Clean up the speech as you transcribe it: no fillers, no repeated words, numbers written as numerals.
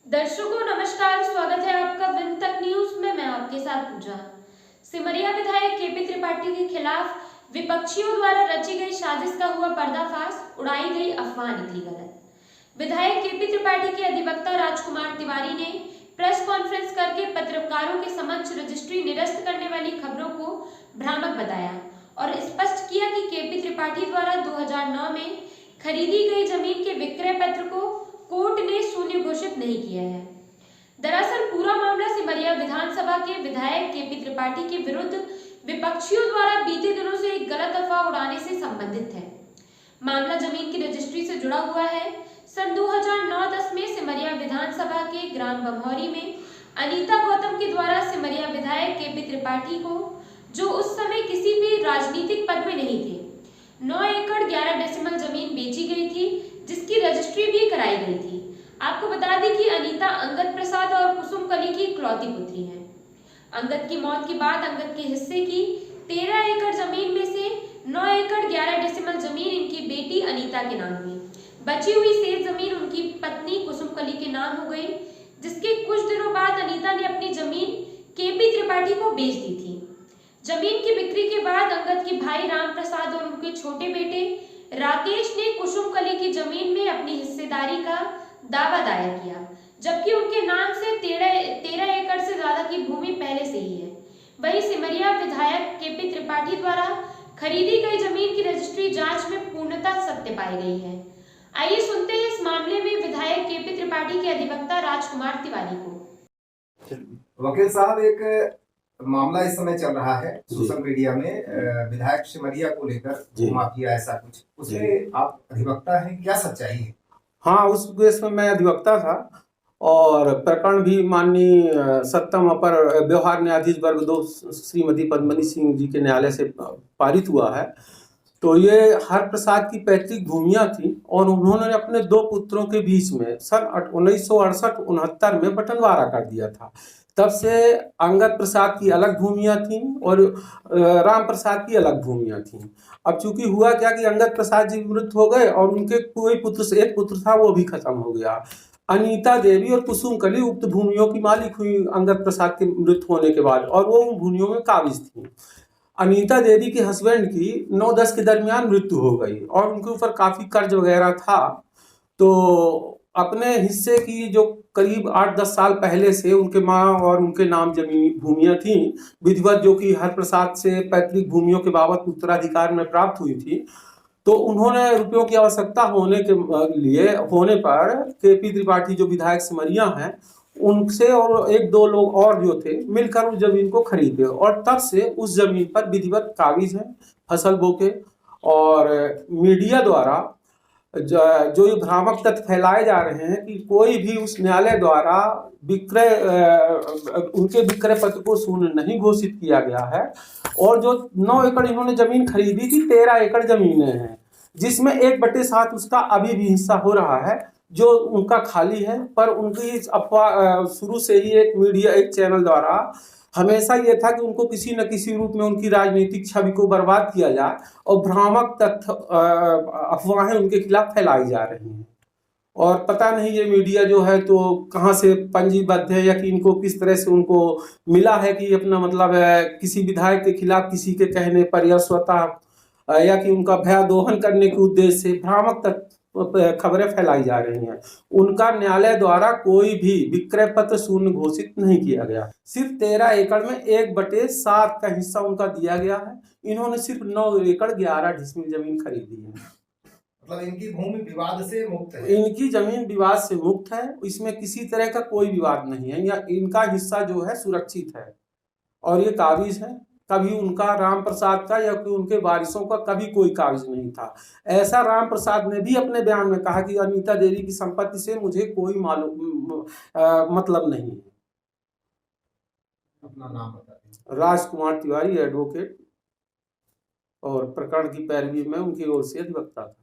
दर्शकों नमस्कार, स्वागत है आपका दिन तक न्यूज में। मैं आपके साथ पूजा। सिमरिया विधायक केपी त्रिपाठी के खिलाफ विपक्षियों द्वारा रची गई साजिश का हुआ पर्दाफाश, उड़ाई गई अफवाह निकली गलत। विधायक केपी त्रिपाठी के अधिवक्ता राजकुमार तिवारी ने प्रेस कॉन्फ्रेंस करके पत्रकारों के समक्ष रजिस्ट्री निरस्त करने वाली खबरों को भ्रामक बताया और स्पष्ट किया कि केपी त्रिपाठी द्वारा 2009 में खरीदी गई जमीन के विक्रय पत्र को कोर्ट ने शून्य घोषित नहीं किया है। दरअसल पूरा मामला सिमरिया विधानसभा के विधायक केपी त्रिपाठी के विरुद्ध विपक्षियों द्वारा बीते दिनों से एक गलत अफवाह उड़ाने से संबंधित है। मामला जमीन की रजिस्ट्री से जुड़ा हुआ है। सन 2009-10 में सिमरिया विधानसभा के ग्राम बमहौरी में अनीता गौतम के द्वारा सिमरिया विधायक केपी त्रिपाठी को, जो उस समय किसी भी राजनीतिक पद में नहीं थे, 9 एकड़ 11 डेसिमल जमीन बेची गई थी, जिसकी रजिस्ट्री भी कराई गई थी। आपको बता दें कि अनीता अंगद प्रसाद और कुसुम कली की इकलौती पुत्री हैं। अंगद की मौत के बाद अंगद के हिस्से की 13 एकड़ जमीन में से 9 एकड़ 11 डेसिमल जमीन इनकी बेटी अनीता के नाम हुई। बची हुई शेष जमीन उनकी पत्नी कुसुम कली के नाम हो गई, जिसके कुछ दिनों बाद अनीता ने अपनी जमीन केपी त्रिपाठी को बेच दी थी। जमीन की बिक्री के बाद अंगद के भाई राम प्रसाद और उनके छोटे बेटे राकेश ने कुसुम कली की जमीन में अपनी हिस्सेदारी का दावा दायर किया, जबकि उनके नाम से 13 एकड़ से ज्यादा की भूमि पहले से ही है। वहीं सिमरिया विधायक केपी त्रिपाठी द्वारा खरीदी गई जमीन की रजिस्ट्री जांच में पूर्णतः सत्य पाई गई है। आइए सुनते हैं इस मामले में विधायक केपी त्रिपाठी के अधिवक्ता राजकुमार तिवारी को। वकील साहब, एक मामला इस समय चल रहा है सोशल मीडिया में विधायक सिमरिया को लेकर माफिया ऐसा कुछ, उसमें आप अधिवक्ता हैं, क्या सच्चाई है? हाँ, उस केस में मैं अधिवक्ता था और प्रकरण भी माननीय सप्तम अपर व्यवहार न्यायाधीश वर्ग 2 श्रीमती पद्मनी सिंह जी के न्यायालय से पारित हुआ है। तो ये हर प्रसाद की पैतृक भूमियां थी और उन्होंने अपने 2 पुत्रों के बीच में सन 1968-69 में बंटवारा कर दिया था। तब से अंगद प्रसाद की अलग भूमियां थीं और राम प्रसाद की अलग भूमियां थीं। अब चूंकि हुआ क्या कि अंगद प्रसाद जी मृत हो गए और उनके कोई पुत्र से एक पुत्र था, वो भी खत्म हो गया। अनीता देवी और कुसुम कली उक्त भूमियों की मालिक हुई अंगद प्रसाद के मृत होने के बाद, और वो उन भूमियों में काबिज थी। अनीता देवी के हस्बैंड की 9-10 के दरमियान मृत्यु हो गई और उनके ऊपर काफी कर्ज वगैरह था। तो अपने हिस्से की जो करीब 8-10 साल पहले से उनके माँ और उनके नाम जमीनी भूमियां थी विधिवत, जो कि हर प्रसाद से पैतृक भूमियों के बाबत उत्तराधिकार में प्राप्त हुई थी। तो उन्होंने रुपयों की आवश्यकता होने पर केपी त्रिपाठी जो विधायक सिमरिया हैं, उनसे और 1-2 लोग और जो थे मिलकर उस जमीन को खरीदे और तब से उस जमीन पर विधिवत कागज है फसल बोके। और मीडिया द्वारा जो ये भ्रामक तथ्य फैलाए जा रहे हैं कि कोई भी उस न्यायालय द्वारा उनके विक्रय पत्र को शून्य नहीं घोषित किया गया है और जो 9 एकड़ इन्होंने जमीन खरीदी थी, 13 एकड़ जमीनें हैं, जिसमें 1/7 उसका अभी भी हिस्सा हो रहा है जो उनका खाली है। पर उनकी अफवाह शुरू से ही एक चैनल द्वारा हमेशा ये था कि उनको किसी न किसी रूप में उनकी राजनीतिक छवि को बर्बाद किया जाए और भ्रामक तथ्य अफवाहें उनके खिलाफ फैलाई जा रही हैं। और पता नहीं ये मीडिया जो है तो कहाँ से पंजीबद्ध है या कि इनको किस तरह से उनको मिला है कि अपना मतलब है किसी विधायक के खिलाफ किसी के कहने पर या स्वतः या कि उनका भय दोहन करने के उद्देश्य से भ्रामक खबरें फैलाई जा रही हैं। उनका न्यायालय द्वारा कोई भी विक्रय पत्र शून्य घोषित नहीं किया गया। सिर्फ 13 एकड़ में 1/7 का हिस्सा उनका दिया गया है। इन्होंने सिर्फ 9 एकड़ 11 डिसमिल जमीन खरीदी है। मतलब इनकी भूमि विवाद से मुक्त है? इनकी जमीन विवाद से मुक्त है, इसमें किसी तरह का कोई विवाद नहीं है या इनका हिस्सा जो है सुरक्षित है और ये काबिज है। कभी उनका राम प्रसाद का या उनके वारिसों का कभी कोई काबिज नहीं था। ऐसा राम प्रसाद ने भी अपने बयान में कहा कि अनीता देवी की संपत्ति से मुझे कोई मतलब नहीं है। अपना नाम बता दीजिए। राजकुमार तिवारी, एडवोकेट, और प्रकरण की पैरवी में उनकी ओर से अधिवक्ता था।